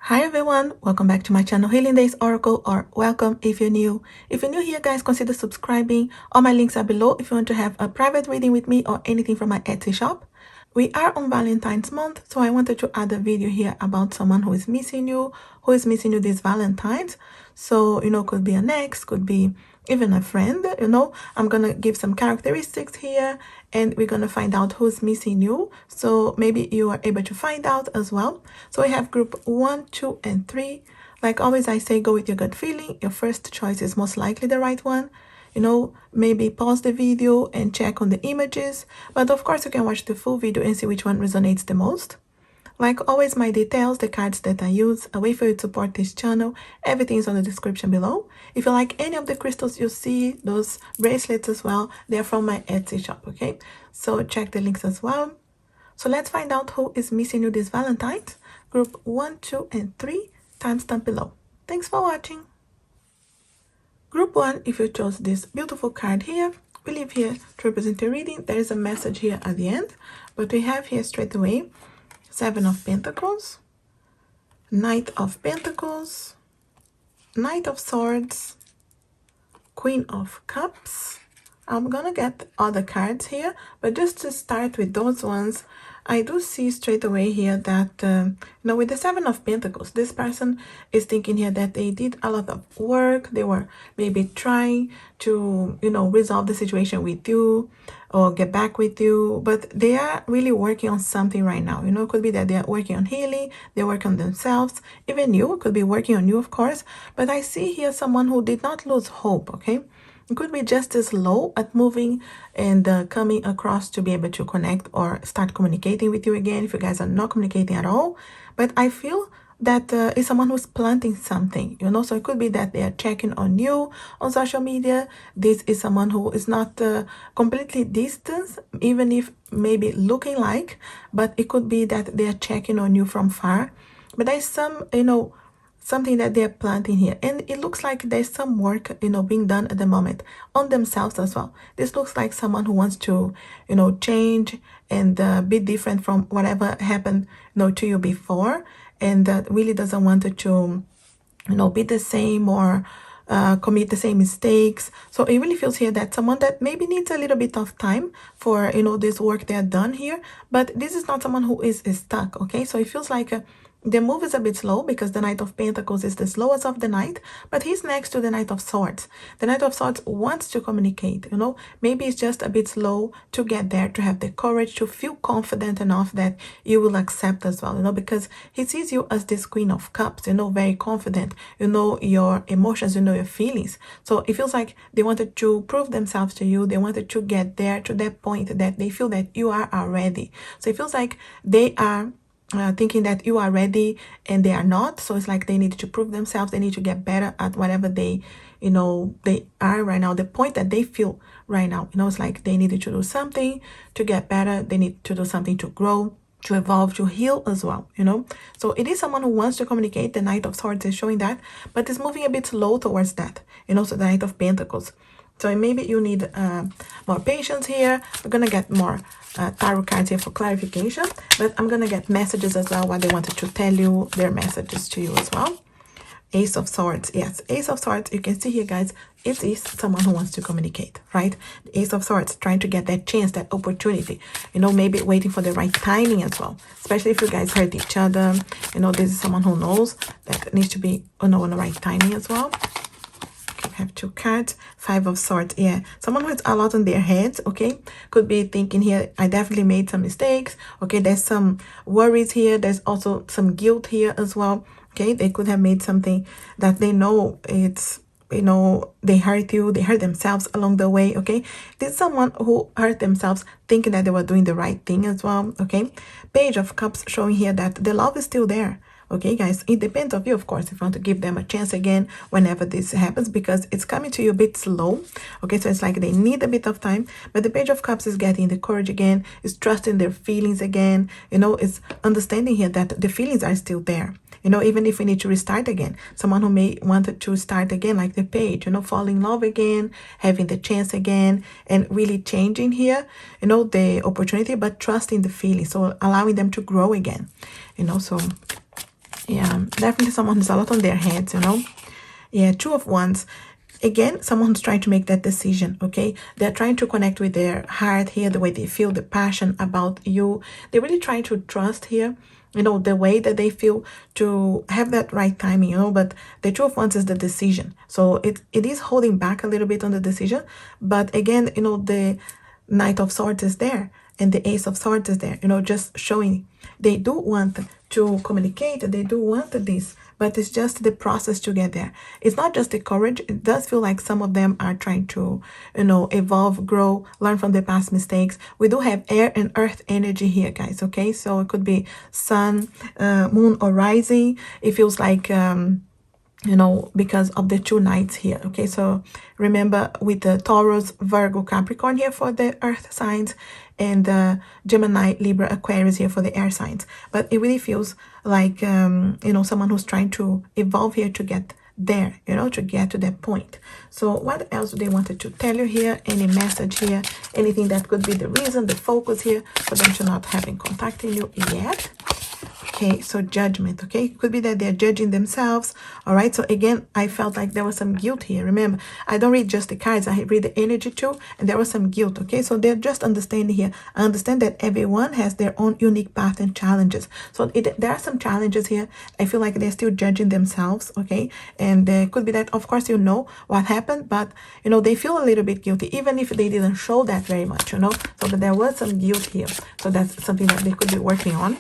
Hi everyone, welcome back to my channel Healing Days Oracle, or welcome if you're new. If you're new here guys, consider subscribing. All my links are below if you want to have a private reading with me or anything from my Etsy shop. We are on Valentine's month, so I wanted to add a video here about someone who is missing you this Valentine's. So, could be an ex, could be even a friend, I'm gonna give some characteristics here and we're gonna find out who's missing you. So maybe you are able to find out as well. So we have group 1, 2, and 3. Like always, I say go with your gut feeling. Your first choice is most likely the right one. Maybe pause the video and check on the images, but of course you can watch the full video and see which one resonates the most. Like always, my details, the cards that I use, a way for you to support this channel, everything is on the description below. If you like any of the crystals you see, those bracelets as well, they're from my Etsy shop, okay? So check the links as well. So let's find out who is missing you this Valentine's. Group 1, 2, and 3, timestamp below. Thanks for watching. Group 1, if you chose this beautiful card here, we leave here to represent your reading. There is a message here at the end, but we have here straight away 7 of Pentacles, Knight of Pentacles, Knight of Swords, Queen of Cups. I'm gonna get other cards here, but just to start with those ones, I do see straight away here that, with the 7 of Pentacles, this person is thinking here that they did a lot of work. They were maybe trying to, resolve the situation with you or get back with you, but they are really working on something right now. It could be that they are working on healing, they work on themselves. Even you could be working on you, of course, but I see here someone who did not lose hope, okay? It could be just as slow at moving and coming across to be able to connect or start communicating with you again if you guys are not communicating at all. But I feel that is someone who's planting something, so it could be that they are checking on you on social media. This is someone who is not completely distant, even if maybe looking like, but it could be that they are checking on you from far. But there's some, something that they're planting here, and it looks like there's some work being done at the moment on themselves as well. This looks like someone who wants to change and be different from whatever happened to you before, and that really doesn't want to be the same or commit the same mistakes. So it really feels here that someone that maybe needs a little bit of time for this work they're done here, but this is not someone who is stuck, okay? So it feels like the move is a bit slow because the Knight of Pentacles is the slowest of the night, but he's next to the Knight of Swords. The Knight of Swords wants to communicate, maybe it's just a bit slow to get there, to have the courage, to feel confident enough that you will accept as well, because he sees you as this Queen of Cups, very confident, your emotions, your feelings. So it feels like they wanted to prove themselves to you. They wanted to get there to that point that they feel that you are already. So it feels like they are thinking that you are ready and they are not. So it's like they need to prove themselves. They need to get better at whatever they are right now, the point that they feel right now. It's like they needed to do something to get better. They need to do something to grow, to evolve, to heal as well, So it is someone who wants to communicate. The Knight of Swords is showing that, but it's moving a bit slow towards that, so the Knight of Pentacles. So maybe you need more patience here. We're going to get more tarot cards here for clarification, but I'm going to get messages as well, what they wanted to tell you, their messages to you as well. Ace of Swords. Yes, Ace of Swords. You can see here, guys, it is someone who wants to communicate, right? The Ace of Swords, trying to get that chance, that opportunity, maybe waiting for the right timing as well, especially if you guys hurt each other. This is someone who knows that needs to be on the right timing as well. Have 2 cards. 5 of Swords. Yeah, someone with a lot on their heads, okay? Could be thinking here, I definitely made some mistakes, okay? There's some worries here. There's also some guilt here as well, okay? They could have made something that they know it's, they hurt you, they hurt themselves along the way, okay? There's someone who hurt themselves thinking that they were doing the right thing as well, okay? Page of Cups showing here that the love is still there. Okay, guys, it depends on you, of course, if you want to give them a chance again whenever this happens, because it's coming to you a bit slow. Okay, so it's like they need a bit of time, but the Page of Cups is getting the courage again, is trusting their feelings again, it's understanding here that the feelings are still there. Even if we need to restart again, someone who may want to start again, like the Page, fall in love again, having the chance again, and really changing here, the opportunity, but trusting the feeling, so allowing them to grow again, so Yeah, definitely someone who's a lot on their heads, you know. Yeah, Two of Wands. Again, someone's trying to make that decision, okay? They're trying to connect with their heart here, the way they feel, the passion about you. They're really trying to trust here, you know, the way that they feel to have that right timing, you know. But the Two of Wands is the decision. So it is holding back a little bit on the decision. But again, you know, the Knight of Swords is there and the Ace of Swords is there, you know, just showing they do want to communicate, they do want this, but it's just the process to get there. It's not just the courage. It does feel like some of them are trying to, you know, evolve, grow, learn from their past mistakes. We do have air and earth energy here, guys, okay? So it could be sun, moon, or rising. It feels like you know, because of the two knights here. Okay, so remember with the Taurus, Virgo, Capricorn here for the earth signs, and Gemini, Libra, Aquarius here for the air signs. But it really feels like you know, someone who's trying to evolve here to get there, you know, to get to that point. So what else do they wanted to tell you here? Any message here? Anything that could be the reason, the focus here for them to not having contacting you yet? Okay, so judgment, okay? Could be that they're judging themselves, all right? So again, I felt like there was some guilt here. Remember, I don't read just the cards, I read the energy too, and there was some guilt, okay? So they're just understanding here. I understand that everyone has their own unique path and challenges. So there are some challenges here. I feel like they're still judging themselves, okay? And there could be that, of course, you know what happened, but, you know, they feel a little bit guilty, even if they didn't show that very much, you know? So that there was some guilt here. So that's something that they could be working on.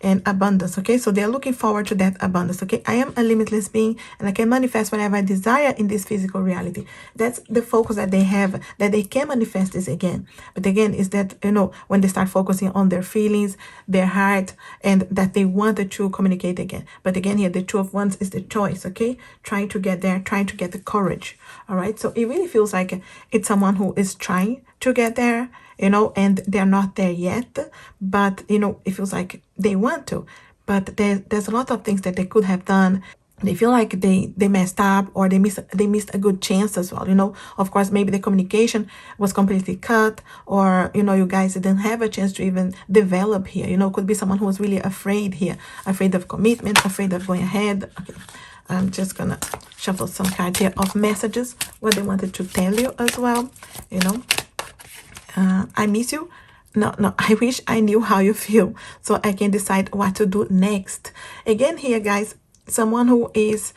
And abundance, okay? So they're looking forward to that abundance, okay? I am a limitless being and I can manifest whatever I desire in this physical reality. That's the focus that they have, that they can manifest this again. But again, is that, you know, when they start focusing on their feelings, their heart, and that they wanted to communicate again. But again, here, the Two of Wands is the choice, okay? Trying to get there, trying to get the courage, all right? So it really feels like it's someone who is trying to get there, you know, and they're not there yet, but, you know, it feels like they want to, but there's a lot of things that they could have done. They feel like they messed up, or they missed a good chance as well, you know. Of course, maybe the communication was completely cut, or, you know, you guys didn't have a chance to even develop here, you know. Could be someone who was really afraid here, afraid of commitment, afraid of going ahead. Okay, I'm just gonna shuffle some cards here of messages, what they wanted to tell you as well, you know. I miss you. No, I wish I knew how you feel so I can decide what to do next. Again, here, guys, someone who is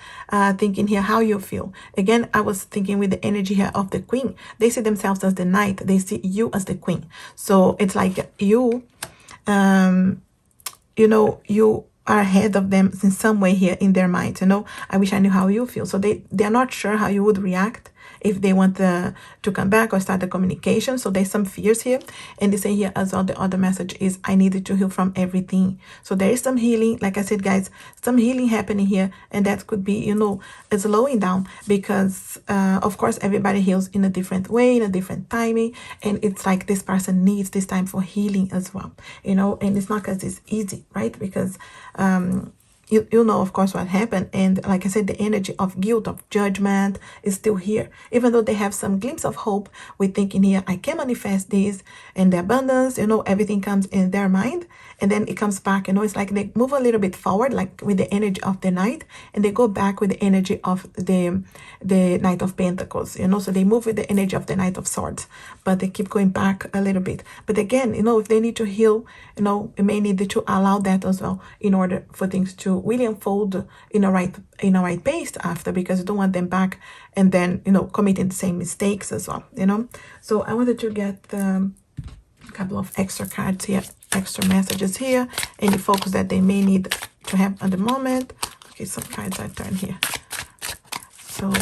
thinking here how you feel. Again, I was thinking with the energy here of the Queen. They see themselves as the Knight. They see you as the Queen. So it's like you, you know, you are ahead of them in some way here in their minds, you know. I wish I knew how you feel. So they're not sure how you would react if they want to come back or start the communication. So there's some fears here. And they say here as well, the other message is, I needed to heal from everything. So there is some healing. Like I said, guys, some healing happening here. And that could be, you know, slowing down, because of course, everybody heals in a different way, in a different timing. And it's like this person needs this time for healing as well, you know. And it's not because it's easy, right? Because you know, of course, what happened. And like I said, the energy of guilt, of judgment is still here. Even though they have some glimpse of hope, we're thinking here, I can manifest this, and the abundance, you know, everything comes in their mind. And then it comes back, you know, it's like they move a little bit forward, like with the energy of the Knight, and they go back with the energy of the Knight of Pentacles, you know. So they move with the energy of the Knight of Swords, but they keep going back a little bit. But again, you know, if they need to heal, you know, it may need to allow that as well in order for things to really unfold in a right pace after, because you don't want them back and then, you know, committing the same mistakes as well, you know. So I wanted to get a couple of extra cards here, extra messages here, any focus that they may need to have at the moment. Okay, some cards I turn here. So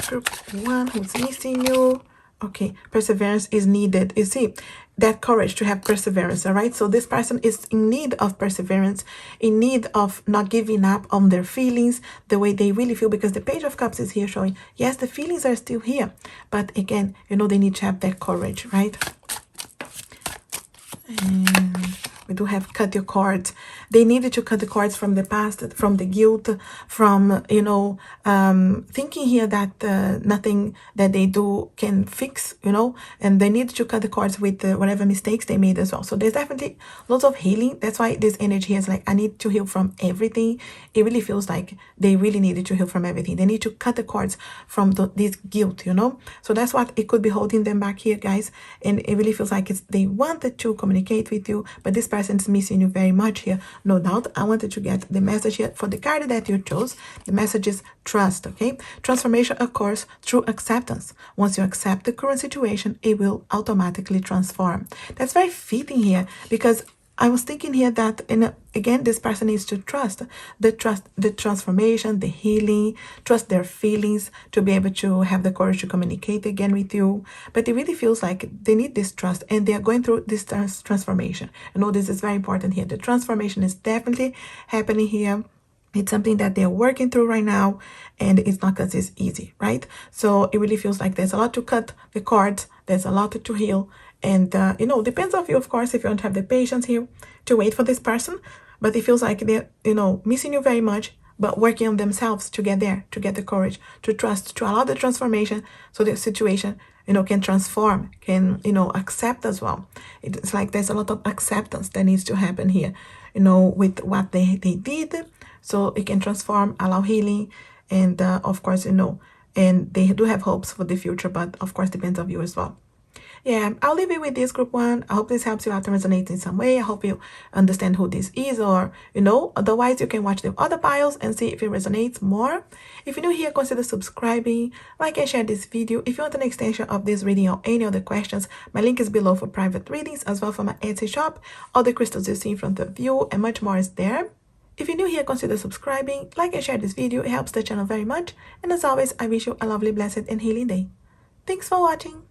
group 1, who's missing you? Okay, perseverance is needed. You see, that courage to have perseverance, all right? So this person is in need of perseverance, in need of not giving up on their feelings, the way they really feel, because the Page of Cups is here showing, yes, the feelings are still here, but again, you know, they need to have that courage, right? And We do have cut your cords. They needed to cut the cords from the past, from the guilt, from, thinking here that nothing that they do can fix, and they need to cut the cords with whatever mistakes they made as well. So there's definitely lots of healing. That's why this energy is like, I need to heal from everything. It really feels like they really needed to heal from everything. They need to cut the cords from this guilt, So that's what it could be holding them back here, guys. And it really feels like they wanted to communicate with you, but this person is missing you very much here, no doubt. I wanted to get the message here for the card that you chose. The message is trust, okay? Transformation occurs through acceptance. Once you accept the current situation, it will automatically transform. That's very fitting here, because I was thinking here that, again, this person needs to trust the transformation, the healing, trust their feelings to be able to have the courage to communicate again with you. But it really feels like they need this trust, and they are going through this transformation. This is very important here. The transformation is definitely happening here. It's something that they're working through right now, and it's not because it's easy, right? So it really feels like there's a lot to cut the cords. There's a lot to heal. And, depends on you, of course, if you don't have the patience here to wait for this person. But it feels like they're, missing you very much, but working on themselves to get there, to get the courage, to trust, to allow the transformation so the situation, can transform, can, accept as well. It's like there's a lot of acceptance that needs to happen here, with what they did, so it can transform, allow healing, and, of course, and they do have hopes for the future, but, of course, depends on you as well. Yeah, I'll leave it with this group one. I hope this helps you out and resonates in some way. I hope you understand who this is, or, otherwise you can watch the other piles and see if it resonates more. If you're new here, consider subscribing, like and share this video. If you want an extension of this reading or any other questions, my link is below for private readings, as well for my Etsy shop. All the crystals you see in front of you and much more is there. If you're new here, consider subscribing, like and share this video. It helps the channel very much. And as always, I wish you a lovely, blessed, and healing day. Thanks for watching.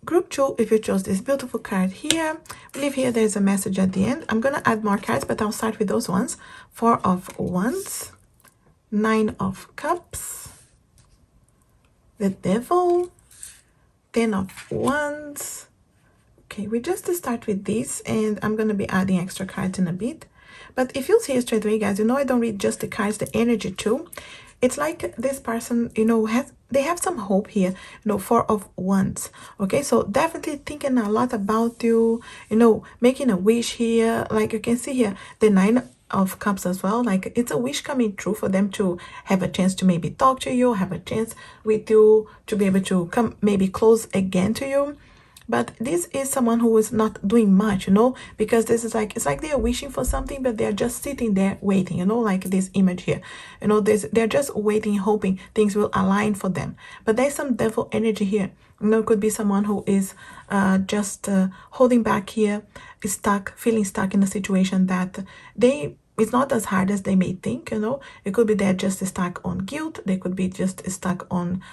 Group 2, if you chose this beautiful card here, I believe here there's a message at the end. I'm going to add more cards, but I'll start with those ones. 4 of Wands, 9 of Cups, the Devil, 10 of Wands. Okay, we just start with this, and I'm going to be adding extra cards in a bit. But it feels here straight away, guys. I don't read just the cards, the energy too. It's like this person, they have some hope here, 4 of Wands. Okay, so definitely thinking a lot about you, making a wish here. Like you can see here, the 9 of Cups as well. Like it's a wish coming true for them to have a chance to maybe talk to you, have a chance with you, to be able to come maybe close again to you. But this is someone who is not doing much, because this is like, it's like they're wishing for something, but they're just sitting there waiting, like this image here. They're just waiting, hoping things will align for them. But there's some devil energy here. It could be someone who is just holding back here, stuck, feeling stuck in a situation that it's not as hard as they may think, It could be they're just stuck on guilt. They could be just stuck on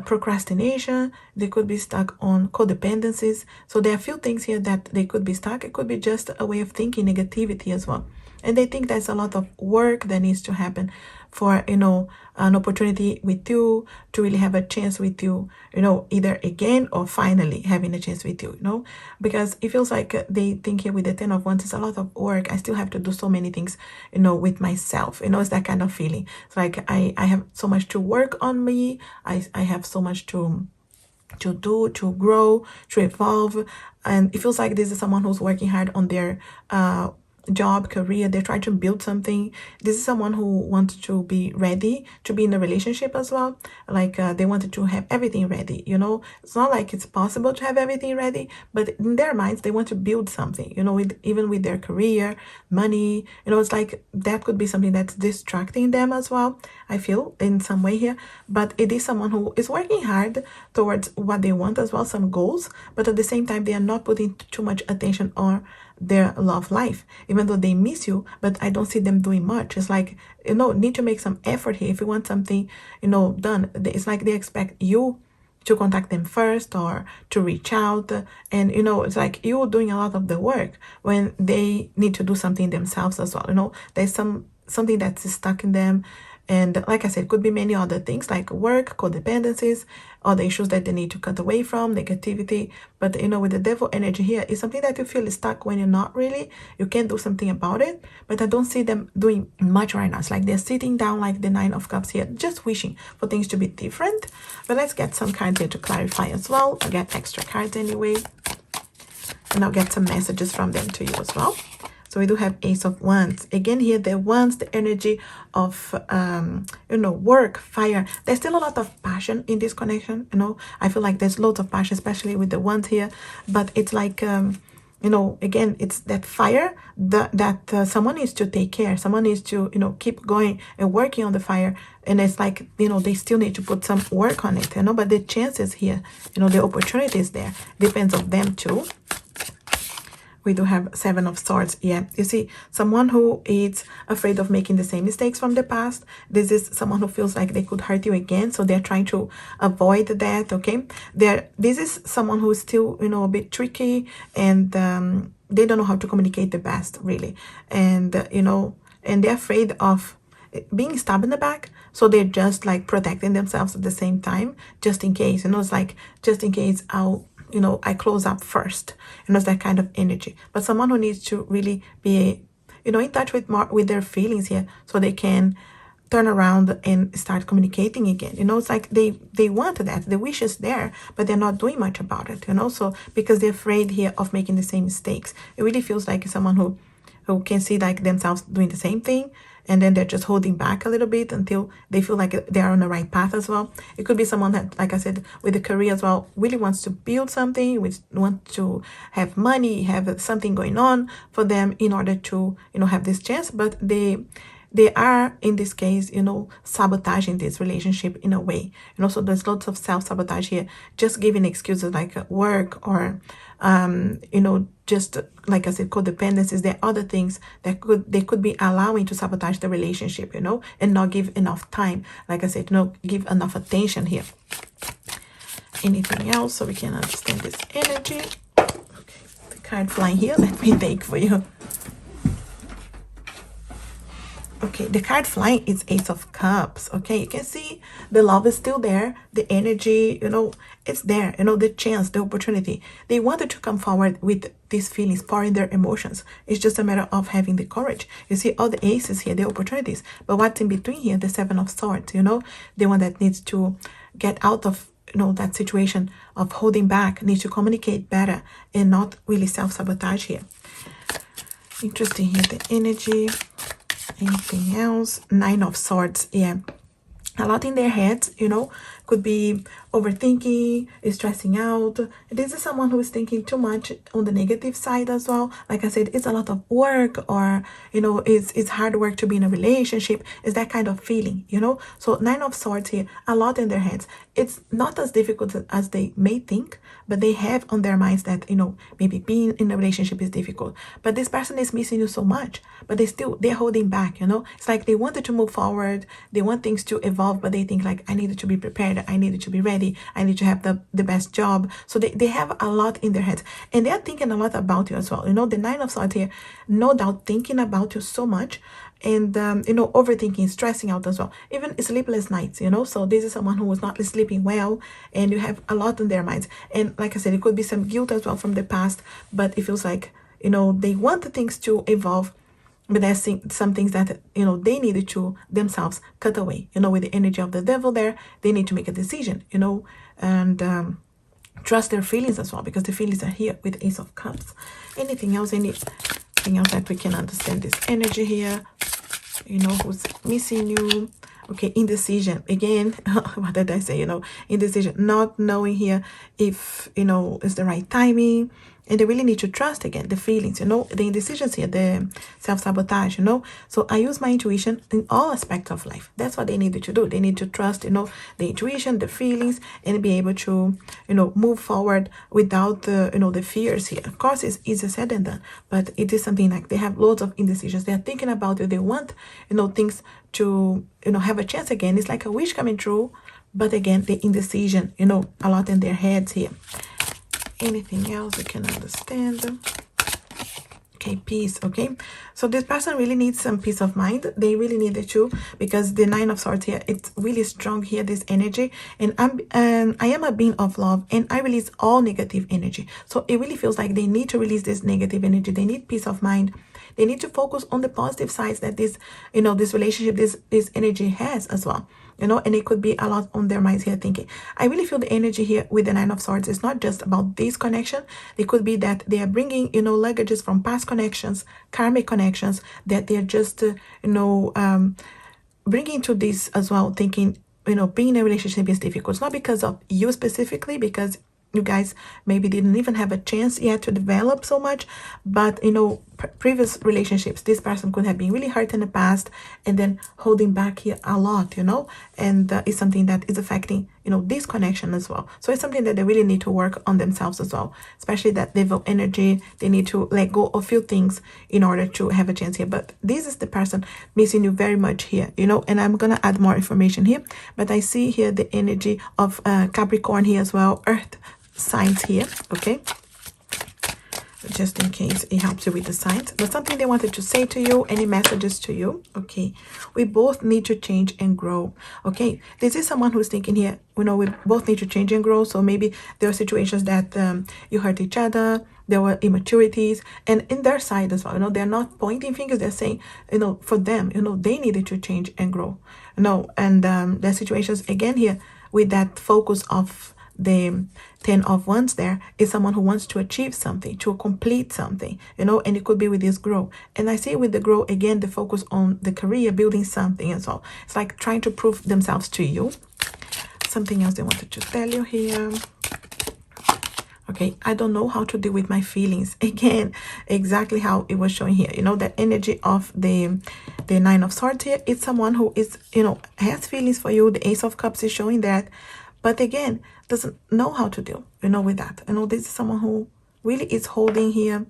procrastination. They could be stuck on codependencies. So there are a few things here that they could be stuck. It could be just a way of thinking, negativity as well. And they think there's a lot of work that needs to happen for, an opportunity with you, to really have a chance with you, either again or finally having a chance with you, because it feels like they think here with the 10 of Wands, it's a lot of work. I still have to do so many things, with myself, it's that kind of feeling. It's like I have so much to work on me. I have so much to do, to grow, to evolve. And it feels like this is someone who's working hard on their job, career. They're trying to build something. This is someone who wants to be ready to be in a relationship as well. Like they wanted to have everything ready, It's not like it's possible to have everything ready, but in their minds, they want to build something, even with their career, money, it's like that could be something that's distracting them as well, I feel, in some way here. But it is someone who is working hard towards what they want as well, some goals, but at the same time, they are not putting too much attention on their love life, even though they miss you, but I don't see them doing much. It's like, need to make some effort here. If you want something, done, it's like they expect you to contact them first, or to reach out. And, it's like you're doing a lot of the work when they need to do something themselves as well. There's something that's stuck in them, And like I said, could be many other things like work, codependencies, other issues that they need to cut away from, negativity. But with the devil energy here, it's something that you feel is stuck when you're not really. You can't do something about it. But I don't see them doing much right now. It's like they're sitting down like the Nine of Cups here, just wishing for things to be different. But let's get some cards here to clarify as well. I'll get extra cards anyway. And I'll get some messages from them to you as well. So we do have Ace of Wands. Again, here, the Wands, the energy of, work, fire. There's still a lot of passion in this connection, I feel like there's loads of passion, especially with the Wands here. But it's like, again, it's that fire that someone needs to take care. Someone needs to, keep going and working on the fire. And it's like, they still need to put some work on it, but the chances here, the opportunity is there. Depends on them too. We do have Seven of Swords. Yeah, you see, someone who is afraid of making the same mistakes from the past. This is someone who feels like they could hurt you again, so they're trying to avoid that, okay? This is someone who is still, a bit tricky, and they don't know how to communicate the best, really. And, and they're afraid of being stabbed in the back, so they're just like protecting themselves at the same time, just in case, it's like, just in case I close up first, it's that kind of energy. But someone who needs to really be, in touch with their feelings here, so they can turn around and start communicating again. It's like they want that, the wish is there, but they're not doing much about it, so because they're afraid here of making the same mistakes. It really feels like someone who can see like themselves doing the same thing, and then they're just holding back a little bit until they feel like they're on the right path as well. It could be someone that, like I said, with the career as well, really wants to build something, want to have money, have something going on for them in order to, have this chance. But they are, in this case, sabotaging this relationship in a way. So there's lots of self-sabotage here, just giving excuses like work or, just like I said, codependencies. There are other things that they could be allowing to sabotage the relationship, and not give enough time. Like I said, give enough attention here. Anything else so we can understand this energy? Okay, the card flying here, let me take for you. Okay, the card flying is Ace of Cups. Okay, you can see the love is still there. The energy, it's there. The chance, the opportunity. They wanted to come forward with these feelings, pouring their emotions. It's just a matter of having the courage. You see all the aces here, the opportunities. But what's in between here? The Seven of Swords, the one that needs to get out of, that situation of holding back, needs to communicate better and not really self-sabotage here. Interesting here, the energy. Anything else? Nine of Swords. Yeah, a lot in their heads, could be overthinking, stressing out. This is someone who is thinking too much on the negative side as well. Like I said, it's a lot of work, or it's hard work to be in a relationship. It's that kind of feeling, so Nine of Swords here, a lot in their heads. It's not as difficult as they may think, but they have on their minds that maybe being in a relationship is difficult, but this person is missing you so much, but they're holding back. It's like they wanted to move forward, they want things to evolve, but they think like, I needed to be prepared, I needed to be ready, I need to have the best job. So they have a lot in their heads, and they're thinking a lot about you as well. The Nine of Swords here, no doubt thinking about you so much, and overthinking, stressing out as well, even sleepless nights. So this is someone who was not sleeping well, and you have a lot in their minds. And like I said, it could be some guilt as well from the past, but it feels like they want the things to evolve, but there's some things that they needed to themselves cut away. With the energy of the devil there, they need to make a decision, and trust their feelings as well, because the feelings are here with Ace of Cups. Anything else that we can understand this energy here? Who's missing you? Okay, indecision again. What did I say? Indecision, not knowing here if it's the right timing. And they really need to trust again the feelings, the indecisions here, the self-sabotage, So I use my intuition in all aspects of life. That's what they needed to do. They need to trust, the intuition, the feelings, and be able to, move forward without the fears here. Of course, it's easier said than done, but it is something like they have loads of indecisions. They're thinking about it. They want, things to, have a chance again. It's like a wish coming true, but again, the indecision, a lot in their heads here. Anything else we can understand? Okay, peace. Okay, so this person really needs some peace of mind. They really need it too, because the Nine of Swords here, it's really strong here, this energy. And I am a being of love, and I release all negative energy. So it really feels like they need to release this negative energy. They need peace of mind. They need to focus on the positive sides that this, this relationship, this energy has as well. And it could be a lot on their minds here thinking. I really feel the energy here with the Nine of Swords. It's not just about this connection. It could be that they are bringing, luggages from past connections, karmic connections, that they're just, bringing to this as well, thinking, being in a relationship is difficult. It's not because of you specifically, because you guys maybe didn't even have a chance yet to develop so much, but previous relationships, this person could have been really hurt in the past and then holding back here a lot, and it's something that is affecting this connection as well. So it's something that they really need to work on themselves as well, especially that devil energy. They need to let go of a few things in order to have a chance here. But this is the person missing you very much here, and I'm gonna add more information here, but I see here the energy of Capricorn here as well, earth signs here. Okay, just in case it helps you with the signs, but something they wanted to say to you, any messages to you. Okay, we both need to change and grow. Okay, this is someone who's thinking here, we both need to change and grow. So maybe there are situations that you hurt each other, there were immaturities, and in their side as well, they're not pointing fingers, they're saying, for them, they needed to change and grow. And there are situations again here with that focus of the Ten of Wands. There is someone who wants to achieve something, to complete something, and it could be with this grow. And I see with the grow again, the focus on the career, building something as well. It's like trying to prove themselves to you. Something else they wanted to tell you here. Okay, I don't know how to deal with my feelings. Again, exactly how it was showing here. That energy of the Nine of Swords here. It's someone who is, has feelings for you. The Ace of Cups is showing that. But again, doesn't know how to deal, with that. This is someone who really is holding here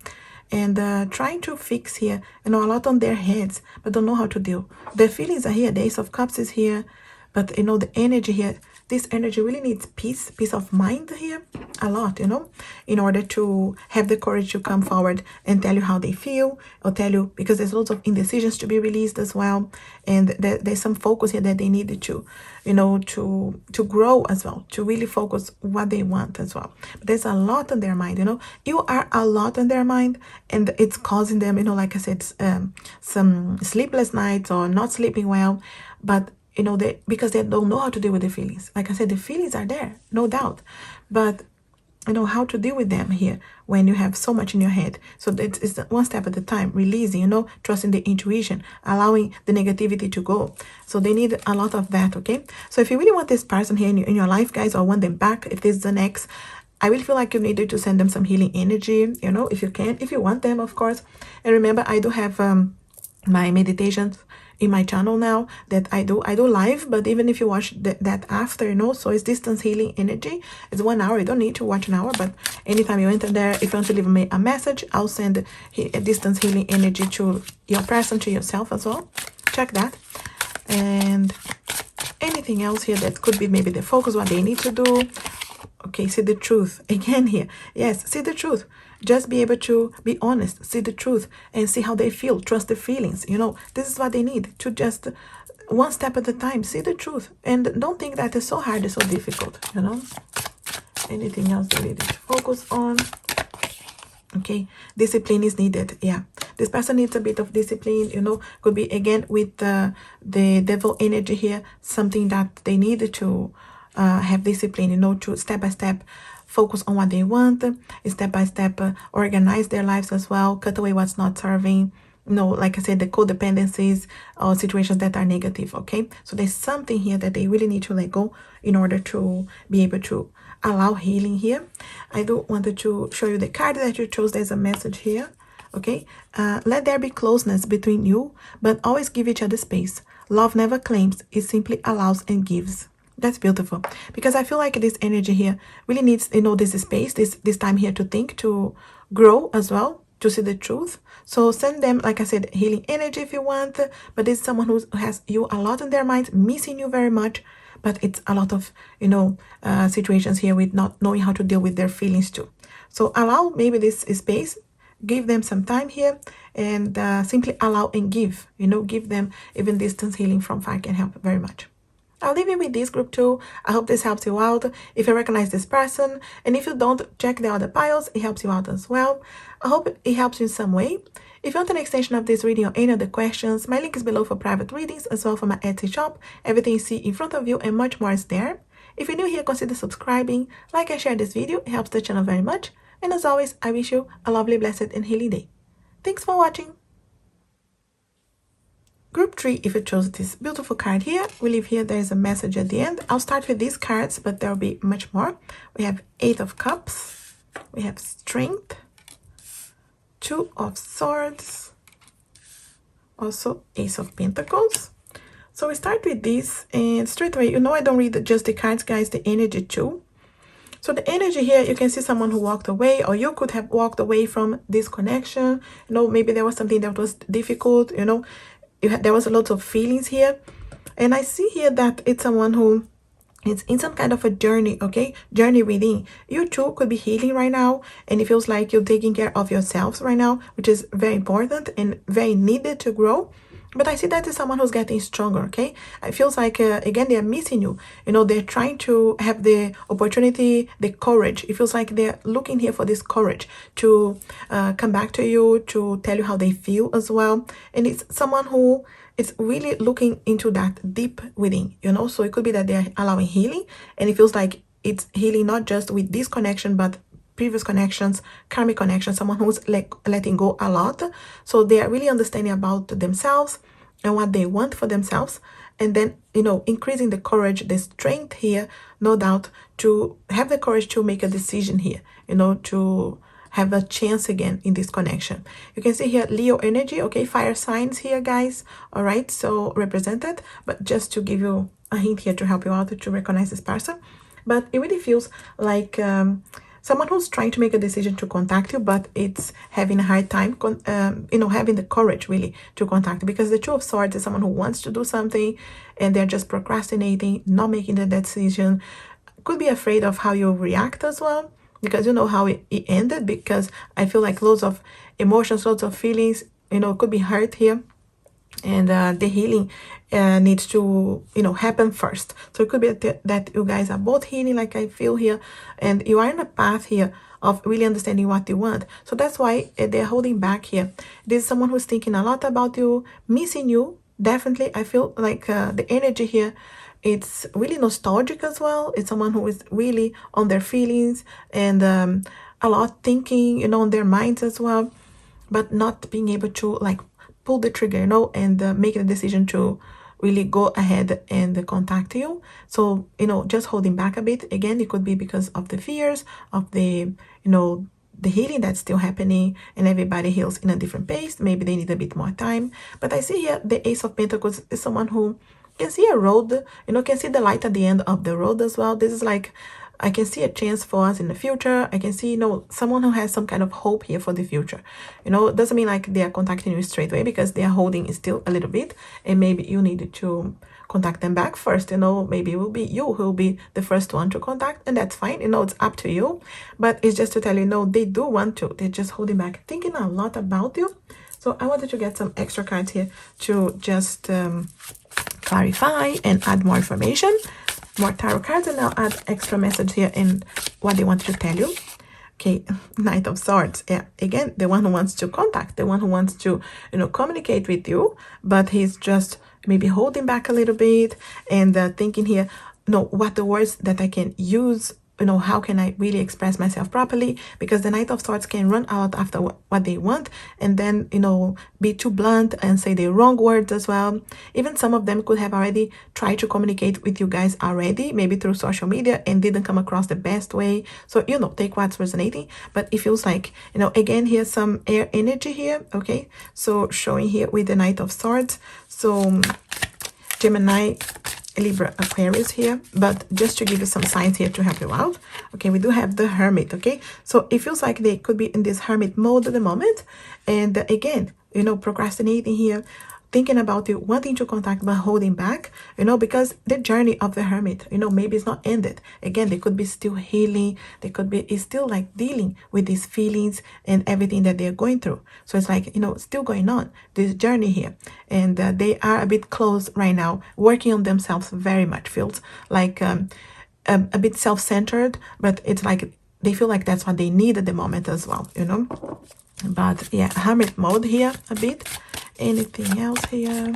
and trying to fix here, a lot on their heads, but don't know how to deal. Their feelings are here. The Ace of Cups is here, but, the energy here, this energy really needs peace of mind here a lot, in order to have the courage to come forward and tell you how they feel, or tell you, because there's lots of indecisions to be released as well. And there's some focus here that they needed to, to grow as well, to really focus what they want as well. But there's a lot on their mind, you are a lot on their mind, and it's causing them, like I said, some sleepless nights or not sleeping well. But because they don't know how to deal with the feelings. Like I said, the feelings are there, no doubt, but how to deal with them here when you have so much in your head. So it's one step at a time, releasing, trusting the intuition, allowing the negativity to go. So they need a lot of that. Okay, so if you really want this person here in your life, guys, or want them back, if this is an ex, I will feel like you needed to send them some healing energy, if you can, if you want them, of course. And remember, I do have my meditations in my channel now that I do live, but even if you watch that after, so it's distance healing energy. It's 1 hour. You don't need to watch an hour, but anytime you enter there, if you want to leave me a message, I'll send a distance healing energy to your person, to yourself as well. Check that. And anything else here that could be maybe the focus, what they need to do. Okay, see the truth again here. Yes, see the truth. Just be able to be honest, see the truth, and see how they feel. Trust the feelings. This is what they need, to just one step at a time, see the truth. And don't think that it's so hard, it's so difficult, Anything else they need to focus on? Okay, discipline is needed. Yeah, this person needs a bit of discipline, could be again with the devil energy here, something that they need to have discipline, to step by step focus on what they want, step by step organize their lives as well, cut away what's not serving, like I said, the codependencies or situations that are negative. Okay, so there's something here that they really need to let go in order to be able to allow healing here. I do wanted to show you the card that you chose. There's a message here. Okay, let there be closeness between you, but always give each other space. Love never claims, it simply allows and gives. That's beautiful, because I feel like this energy here really needs, this space, this time here to think, to grow as well, to see the truth. So send them, like I said, healing energy if you want, but this is someone who has you a lot in their minds, missing you very much, but it's a lot of, situations here with not knowing how to deal with their feelings too. So allow maybe this space, give them some time here, and simply allow and give, give them. Even distance healing from far can help very much. I'll leave you with this group too. I hope this helps you out. If you recognize this person, and if you don't, check the other piles. It helps you out as well. I hope it helps you in some way. If you want an extension of this reading or any other questions, my link is below for private readings, as well for my Etsy shop. Everything you see in front of you and much more is there. If you're new here, consider subscribing, like and share this video. It helps the channel very much. And as always, I wish you a lovely, blessed, and healing day. Thanks for watching. Group 3, if you chose this beautiful card here, we leave here, there is a message at the end. I'll start with these cards, but there will be much more. We have 8 of Cups, we have Strength, 2 of Swords, also Ace of Pentacles. So we start with this, and straight away, I don't read just the cards, guys, the energy too. So the energy here, you can see someone who walked away, or you could have walked away from this connection. Maybe there was something that was difficult, there was a lot of feelings here. And I see here that it's someone who is in some kind of a journey, okay? Journey within. You too could be healing right now, and it feels like you're taking care of yourselves right now, which is very important and very needed to grow. But I see that is someone who's getting stronger, okay? It feels like, again, they're missing you. They're trying to have the opportunity, the courage. It feels like they're looking here for this courage to come back to you, to tell you how they feel as well. And it's someone who is really looking into that deep within, So it could be that they're allowing healing, and it feels like it's healing not just with this connection, but previous connections, karmic connections, someone who's letting go a lot. So they are really understanding about themselves and what they want for themselves. And then, increasing the courage, the strength here, no doubt, to have the courage to make a decision here, to have a chance again in this connection. You can see here Leo energy, okay, fire signs here, guys. All right, so represented, but just to give you a hint here to help you out to recognize this person. But it really feels like someone who's trying to make a decision to contact you, but it's having a hard time, having the courage really to contact you, because the Two of Swords is someone who wants to do something and they're just procrastinating, not making the decision. Could be afraid of how you react as well, because how it ended, because I feel like loads of emotions, lots of feelings, could be hurt here. And the healing needs to happen first. So it could be that you guys are both healing, like I feel here, and you are in a path here of really understanding what you want. So that's why they're holding back here. This is someone who's thinking a lot about you, missing you. Definitely, I feel like the energy here, it's really nostalgic as well. It's someone who is really on their feelings and a lot thinking, on their minds as well, but not being able to pull the trigger, and make the decision to really go ahead and contact you. So, just holding back a bit. Again, it could be because of the fears, of the, the healing that's still happening, and everybody heals in a different pace. Maybe they need a bit more time. But I see here the Ace of Pentacles is someone who can see a road, can see the light at the end of the road as well. This is like, I can see a chance for us in the future. I can see, someone who has some kind of hope here for the future. It doesn't mean like they are contacting you straight away, because they are holding still a little bit, and maybe you need to contact them back first. Maybe it will be you who will be the first one to contact, and that's fine. It's up to you, but it's just to tell you, they do want to. They're just holding back, thinking a lot about you. So I wanted to get some extra cards here to just clarify and add more information. More tarot cards, and I'll add extra message here and what they want to tell you. Okay, Knight of Swords. Yeah, again, the one who wants to contact, the one who wants to, communicate with you, but he's just maybe holding back a little bit and thinking here, what the words that I can use, how can I really express myself properly? Because the Knight of Swords can run out after what they want, and then, be too blunt and say the wrong words as well. Even some of them could have already tried to communicate with you guys already, maybe through social media, and didn't come across the best way. So, take what's resonating. But it feels like, again, here's some air energy here, okay? So showing here with the Knight of Swords. So Gemini, Libra, Aquarius here, but just to give you some signs here to help you out. Okay, we do have the Hermit, okay? So it feels like they could be in this Hermit mode at the moment, and again, procrastinating here, thinking about you, wanting to contact but holding back, because the journey of the hermit, maybe it's not ended. Again, they could be still healing. They could be it's still like dealing with these feelings and everything that they're going through. So it's like, still going on this journey here. And they are a bit close right now, working on themselves very much. Feels like a bit self-centered, but it's like they feel like that's what they need at the moment as well, But yeah, hermit mode here a bit. Anything else here?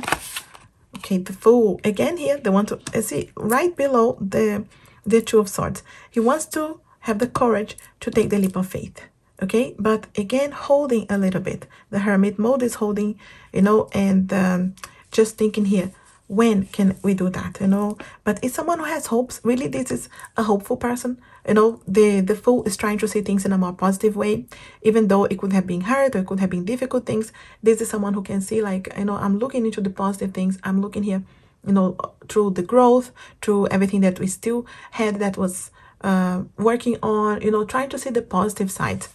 Okay, the Fool again here. They want to see right below the Two of Swords. He wants to have the courage to take the leap of faith. Okay, but again, holding a little bit. The Hermit mode is holding, and just thinking here, when can we do that, but it's someone who has hopes. Really, this is a hopeful person. The Fool is trying to see things in a more positive way, even though it could have been hard or it could have been difficult things. This is someone who can see, like, I'm looking into the positive things. I'm looking here, through the growth, through everything that we still had that was working on, trying to see the positive side.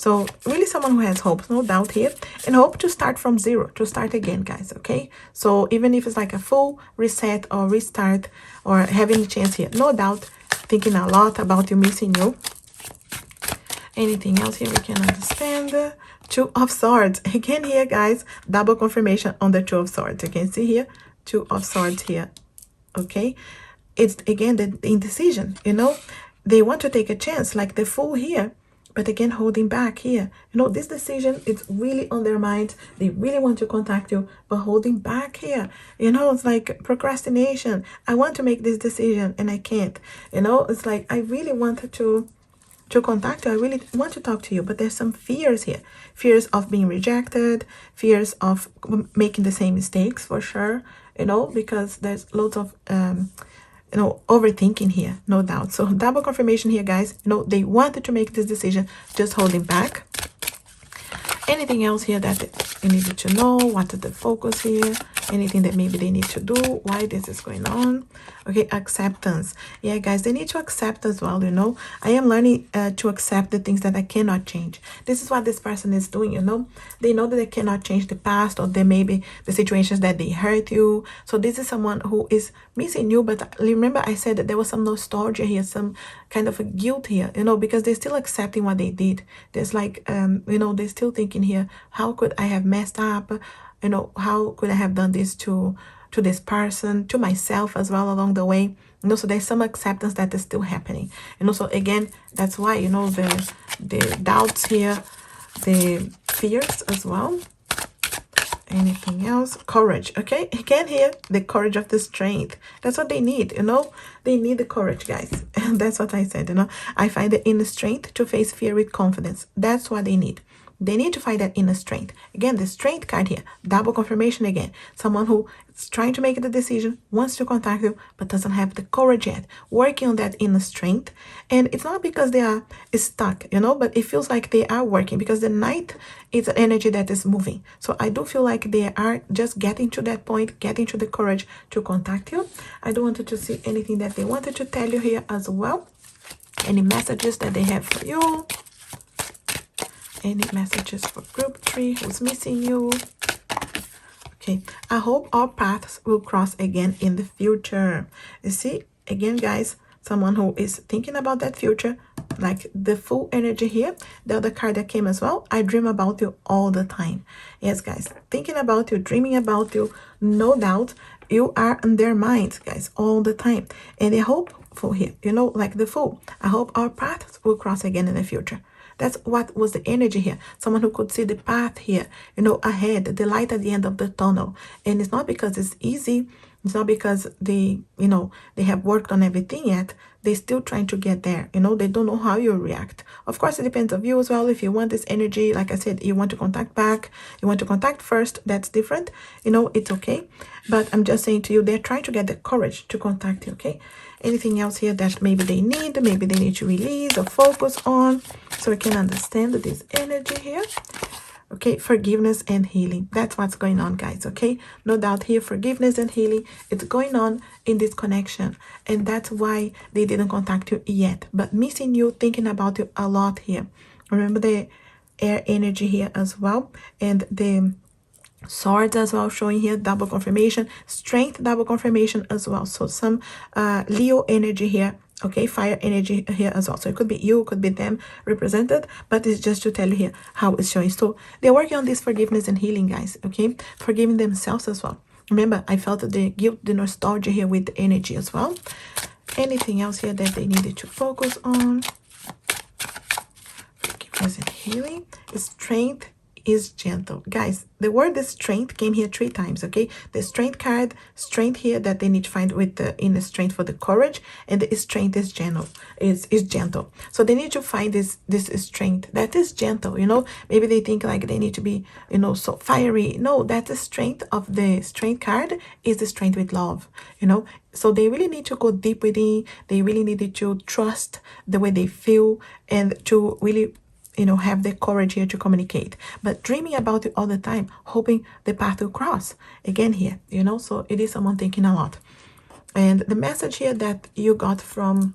So really someone who has hope, no doubt here, and hope to start from zero, to start again, guys, okay? So even if it's like a full reset or restart or having a chance here, no doubt, thinking a lot about you, missing you. Anything else here we can understand? Two of Swords. Again here, guys, double confirmation on the Two of Swords. You can see here, Two of Swords here, okay? It's, again, the indecision, They want to take a chance, like the Fool here. But again, holding back here. This decision, it's really on their mind. They really want to contact you, but holding back here. It's like procrastination. I want to make this decision and I can't. It's like, I really want to contact you. I really want to talk to you, but there's some fears here. Fears of being rejected, fears of making the same mistakes, for sure, because there's lots of overthinking here, no doubt. So double confirmation here, guys. They wanted to make this decision, just holding back. Anything else here that you needed to know? What is the focus here? Anything that maybe they need to do? Why this is going on? Okay, acceptance. Yeah, guys, they need to accept as well, I am learning to accept the things that I cannot change. This is what this person is doing, They know that they cannot change the past, or there may be the situations that they hurt you. So this is someone who is missing you, but remember I said that there was some nostalgia here, some kind of a guilt here, because they're still accepting what they did. There's like, they're still thinking here, how could I have messed up? How could I have done this to this person, to myself as well along the way? So there's some acceptance that is still happening. So again, that's why, the doubts here, the fears as well. Anything else? Courage. Okay, again here, the courage of the strength. That's what they need, They need the courage, guys. And that's what I said, I find the inner strength to face fear with confidence. That's what they need. They need to find that inner strength. Again, the strength card here, double confirmation again. Someone who is trying to make the decision, wants to contact you, but doesn't have the courage yet. Working on that inner strength. And it's not because they are stuck, but it feels like they are working, because the Knight is an energy that is moving. So I do feel like they are just getting to that point, getting to the courage to contact you. I don't want to see anything that they wanted to tell you here as well. Any messages that they have for you? Any messages for group 3? Who's missing you? Okay, I hope our paths will cross again in the future. You see, again, guys, someone who is thinking about that future, like the Full energy here. The other card that came as well, I dream about you all the time. Yes, guys, thinking about you, dreaming about you, no doubt. You are in their minds, guys, all the time. And they hope for here, like the Fool. I hope our paths will cross again in the future. That's what was the energy here. Someone who could see the path here, ahead, the light at the end of the tunnel. And it's not because it's easy. It's not because they have worked on everything yet. They're still trying to get there. They don't know how you react. Of course, it depends on you as well. If you want this energy, like I said, you want to contact back, you want to contact first, that's different. It's okay. But I'm just saying to you, they're trying to get the courage to contact you, okay? Anything else here that maybe they need to release or focus on, so we can understand this energy here. Okay, forgiveness and healing. That's what's going on, guys, okay? No doubt here, forgiveness and healing, it's going on in this connection. And that's why they didn't contact you yet. But missing you, thinking about you a lot here. Remember the air energy here as well. And the Swords as well, showing here double confirmation. Strength, double confirmation as well. So some Leo energy here. Okay, fire energy here as well. So it could be you, could be them represented, but it's just to tell you here how it's showing. So they're working on this forgiveness and healing, guys. Okay, forgiving themselves as well. Remember, I felt the guilt, the nostalgia here with the energy as well. Anything else here that they needed to focus on? Forgiveness and healing. Strength is gentle, guys. The word the strength came here 3 times. Okay, the strength card, strength here that they need to find with the inner strength for the courage, and the strength is gentle, is gentle. So they need to find this strength that is gentle. You know, maybe they think like they need to be, you know, so fiery. No, that's the strength of the strength card is the strength with love. You know, so they really need to go deep within. They really needed to trust the way they feel and to really, you know, have the courage here to communicate, but dreaming about it all the time, hoping the path will cross again here, you know. So it is someone thinking a lot. And the message here that you got from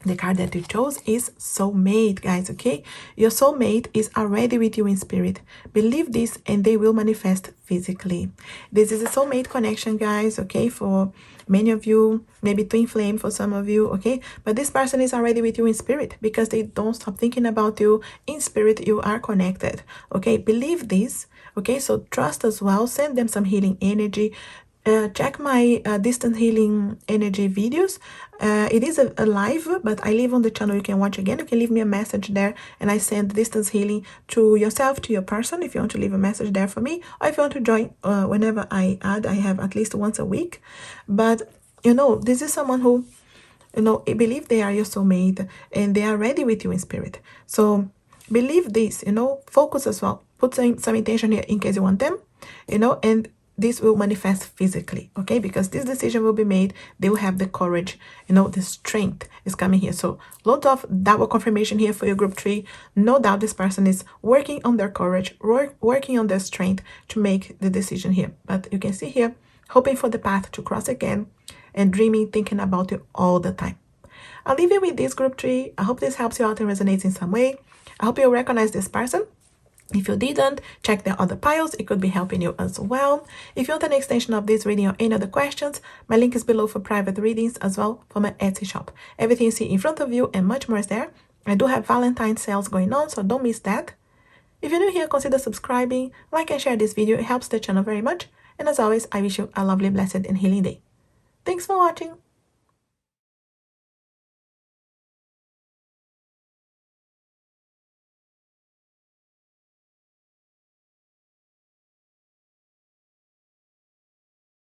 the card that you chose is soulmate, guys. Okay, your soulmate is already with you in spirit. Believe this and they will manifest physically. This is a soulmate connection, guys. Okay, for many of you, maybe twin flame for some of you. Okay, but this person is already with you in spirit because they don't stop thinking about you. In spirit, you are connected. Okay, believe this. Okay, so trust as well. Send them some healing energy. Check my distant healing energy videos. It is a live, but I live on the channel. You can watch again. You can leave me a message there, and I send distance healing to yourself, to your person, if you want to leave a message there for me, or if you want to join whenever I add. I have at least once a week. But you know, this is someone who, you know, believe they are your soulmate and they are ready with you in spirit. So believe this, you know, focus as well. Put some intention here in case you want them, you know, and this will manifest physically, okay? Because this decision will be made. They will have the courage, you know, the strength is coming here. So lots of double confirmation here for your group 3. No doubt this person is working on their courage, working on their strength to make the decision here. But you can see here, hoping for the path to cross again and dreaming, thinking about it all the time. I'll leave you with this group 3. I hope this helps you out and resonates in some way. I hope you recognize this person. If you didn't, check the other piles. It could be helping you as well. If you want an extension of this reading or any other questions, my link is below for private readings as well for my Etsy shop. Everything you see in front of you and much more is there. I do have Valentine's sales going on, so don't miss that. If you're new here, consider subscribing, like and share this video. It helps the channel very much. And as always, I wish you a lovely, blessed and healing day. Thanks for watching.